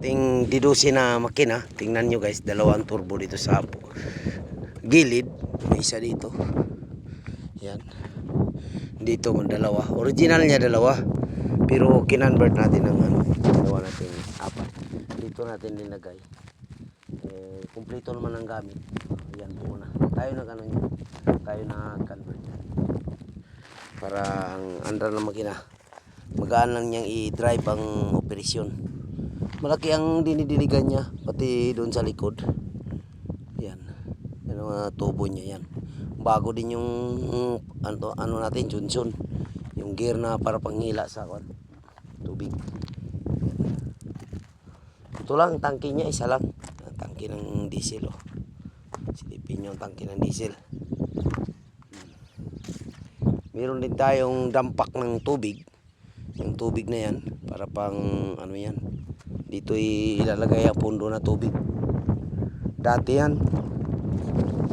Ting D12 na makina. Tingnan nyo guys, dalawang turbo dito sa gilid. May isa dito. Yan. Dito dalawa. Original niya dalawa. Pero kinonvert natin ng ano, dalawa natin apat. Dito natin nilagay. Kumpleto naman ang gamit. Yan po na. Tayo na ano niya. Tayo na convert. Para ang andar ng makina. Magaan lang niyang i-drive ang operasyon. Malaki ang dinidiligan niya, pati doon sa likod. Yan. Yan ang mga tubo niya yan. Bago din yung ano natin, Johnson. Yung gear na para panghila sa tubig. Yan. Ito lang, tangke niya, isa lang. Tangke ng diesel. Oh. Silipin yung tangke ng diesel. Meron din tayong dampak ng tubig. Yung tubig na yan, para pang ano yan. Dito ilalagay ang pundo na tubig. Dati yan.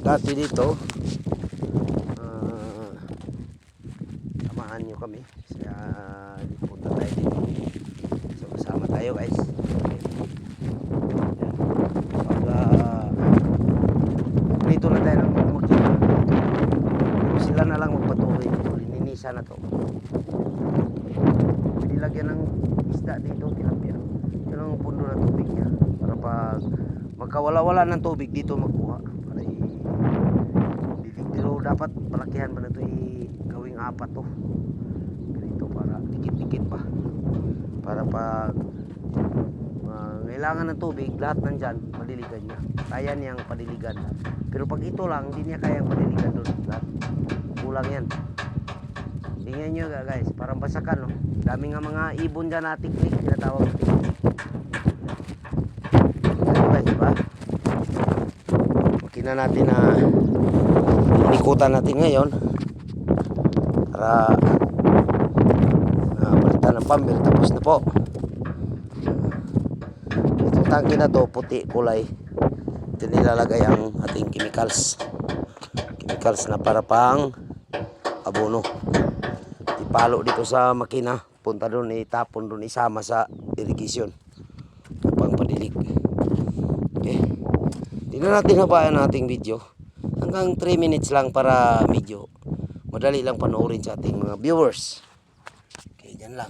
Dati dito. Samahan nyo kami. Kaya punta tayo dito. So kasama tayo guys. Pag dito na tayo ng makina. Sila na lang magpatuloy. Lininisa na to. Nilagyan ng isda dito. Tilapia. Yun ang pundo ng tubig niya. Para pag magkawala-wala ng tubig dito magkuha. Para pero dapat palakihan pa na ito gawing apat to. Ganito para dikit-dikit pa. Para pag kailangan ng tubig, lahat nandyan, padiligan niya. Kaya niyang padiligan. Pero pag ito lang, hindi niya kayang padiligan doon. Lahat. Kulang yan. Tingnan nyo guys, parang basakan, no? Dami nga mga ibon dyan na tiklik, tinatawag na tiklik. Ito guys, diba? Makina natin na inikutan natin ngayon para balitan ng pumper. Tapos na po. Itong tangke na to, puti kulay. Ito nilalagay ang ating chemicals. Chemicals na para pang abono. Ipalo dito sa makina, punta doon, itapon doon, isama sa irrigation pang padilig. Okay, tingnan natin habayan ang ating video hanggang 3 minutes lang para medyo madali lang panoorin sa ating mga viewers. Okay, dyan lang.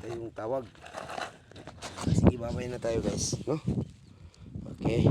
Tayong tawag. Sige, babay na tayo guys, no? Okay.